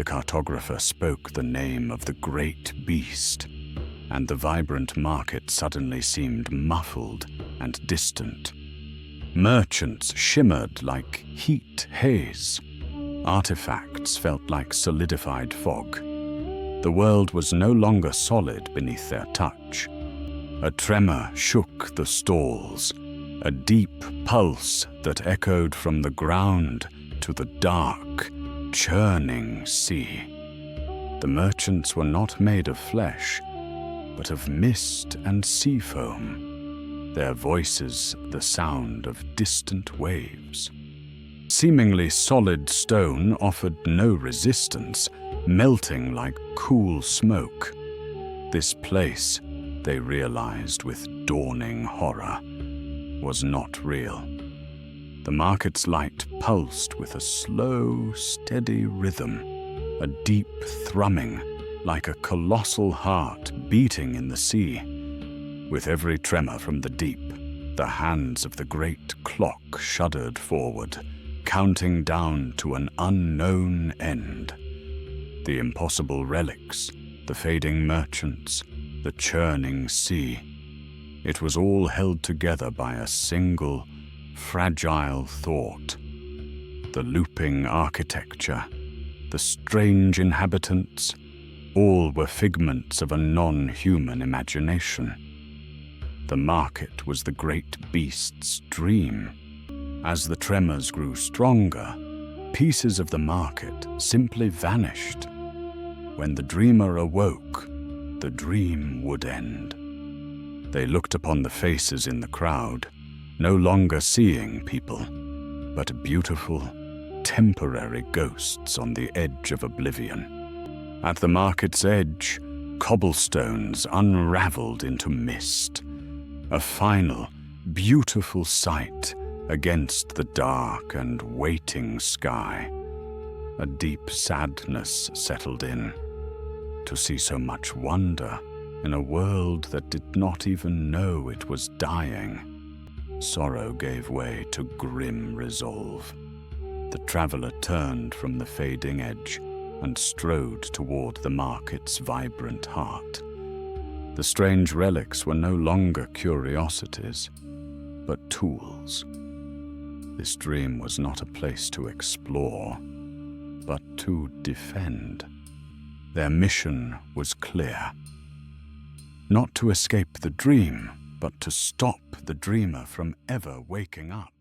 The cartographer spoke the name of the great beast, and the vibrant market suddenly seemed muffled and distant. Merchants shimmered like heat haze. Artifacts felt like solidified fog. The world was no longer solid beneath their touch. A tremor shook the stalls, a deep pulse that echoed from the ground to the dark, churning sea. The merchants were not made of flesh, but of mist and sea foam, their voices the sound of distant waves. Seemingly solid stone offered no resistance, melting like cool smoke. This place, they realized with dawning horror, was not real. The market's light pulsed with a slow, steady rhythm, a deep thrumming like a colossal heart beating in the sea. With every tremor from the deep, the hands of the great clock shuddered forward, counting down to an unknown end. The impossible relics, the fading merchants, the churning sea. It was all held together by a single, fragile thought. The looping architecture, the strange inhabitants, all were figments of a non-human imagination. The market was the great beast's dream. As the tremors grew stronger, pieces of the market simply vanished. When the dreamer awoke, the dream would end. They looked upon the faces in the crowd, no longer seeing people, but beautiful, temporary ghosts on the edge of oblivion. At the market's edge, cobblestones unraveled into mist, a final, beautiful sight against the dark and waiting sky. A deep sadness settled in. To see so much wonder in a world that did not even know it was dying. Sorrow gave way to grim resolve. The traveler turned from the fading edge and strode toward the market's vibrant heart. The strange relics were no longer curiosities, but tools. This dream was not a place to explore, but to defend. Their mission was clear. Not to escape the dream, but to stop the dreamer from ever waking up.